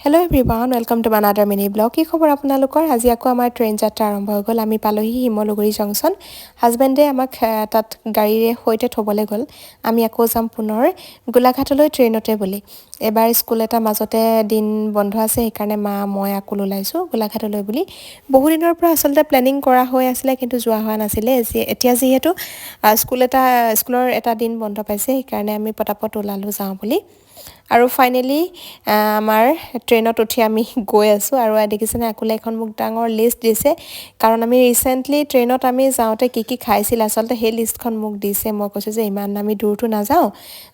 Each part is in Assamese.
hello' everyone welcome to another mini blog কি খবৰ আপোনালোকৰ আজি আকৌ আমাৰ ট্ৰেইন যাত্ৰা আৰম্ভ হৈ গ'ল আমি পালোহি শিমলুগুৰি জংচন হাজবেণ্ডে আমাক তাত গাড়ীৰে সৈতে থ'বলৈ গ'ল আমি আকৌ যাম পুনৰ গোলাঘাটলৈ ট্ৰেইনতে বুলি এবাৰ স্কুল এটা মাজতে দিন বন্ধ আছে সেইকাৰণে মা মই আকৌ ওলাইছোঁ গোলাঘাটলৈ বুলি বহুদিনৰ পৰা আচলতে প্লেনিং কৰা হৈ আছিলে কিন্তু যোৱা হোৱা নাছিলে এতিয়া যিহেতু স্কুলৰ এটা দিন বন্ধ পাইছে সেইকাৰণে আমি পটাপট ওলালোঁ যাওঁ বুলি আৰু ফাইনেলি আমাৰ ট্ৰেইনত উঠি আমি গৈ আছোঁ আৰু দেখিছেনে আকোলে এখন মোক ডাঙৰ লিষ্ট দিছে কাৰণ আমি ৰিচেণ্টলি ট্ৰেইনত আমি যাওঁতে কি খাইছিল আচলতে সেই লিষ্টখন মোক দিছে মই কৈছোঁ যে ইমান আমি দূৰটো নাযাওঁ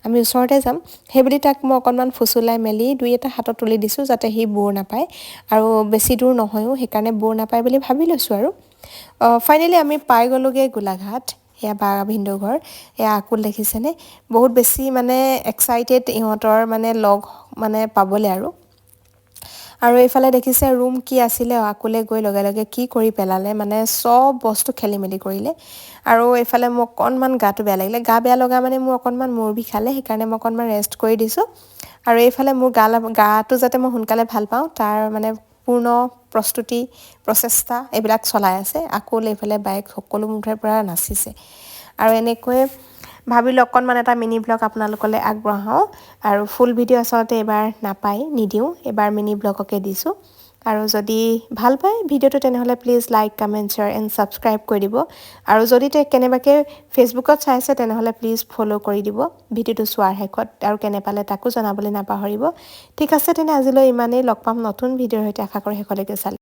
আমি ওচৰতে যাম সেইবুলি তাক মই অকণমান ফুচুলাই মেলি দুই এটা হাতত তুলি দিছোঁ যাতে সি বোৰ নাপায় আৰু বেছি দূৰ নহয়ও সেইকাৰণে বোৰ নাপায় বুলি ভাবি লৈছোঁ আৰু ফাইনেলি আমি পাই গ'লোগৈ গোলাঘাট এয়া বা ভিন্দৌ ঘৰ এয়া আকুল দেখিছেনে বহুত বেছি মানে এক্সাইটেড ইহঁতৰ মানে লগ মানে পাবলৈ আৰু এইফালে দেখিছে ৰুম কি আছিলে আকুলে গৈ লগে লগে কি কৰি পেলালে মানে চব বস্তু খেলি মেলি কৰিলে আৰু এইফালে মোৰ অকণমান গাটো বেয়া লাগিলে গা বেয়া লগা মানে মোৰ অকণমান মূৰ বিষালে সেইকাৰণে মই অকণমান ৰেষ্ট কৰি দিছোঁ আৰু এইফালে মোৰ গাটো যাতে মই সোনকালে ভাল পাওঁ তাৰ মানে পূৰ্ণ প্ৰচেষ্টা এইবিলাক চলাই আছে আকৌ এইফালে বাইক সকলো মুঠৰ পৰা নাচিছে আৰু এনেকৈ ভাবিলোঁ অকণমান এটা মিনি ব্লগ আপোনালোকলৈ আগবঢ়াওঁ আৰু ফুল ভিডিঅ' আচলতে এইবাৰ নাপায় নিদিওঁ এইবাৰ মিনি ব্লগকে দিছোঁ আৰু যদি ভাল পায় ভিডিঅ'টো তেনেহ'লে please like comment share and subscribe কৰি দিব আৰু যদি কেনেবাকৈ ফেচবুকত চাইছে তেনেহ'লে প্লিজ ফ'ল' কৰি দিব ভিডিঅ'টো চোৱাৰ শেষত আৰু কেনে পালে তাকো জনাবলৈ নাপাহৰিব ঠিক আছে তেনে আজিলৈ ইমানেই লগ পাম নতুন ভিডিঅ'ৰ সৈতে আশা কৰি শেষলৈকে চালে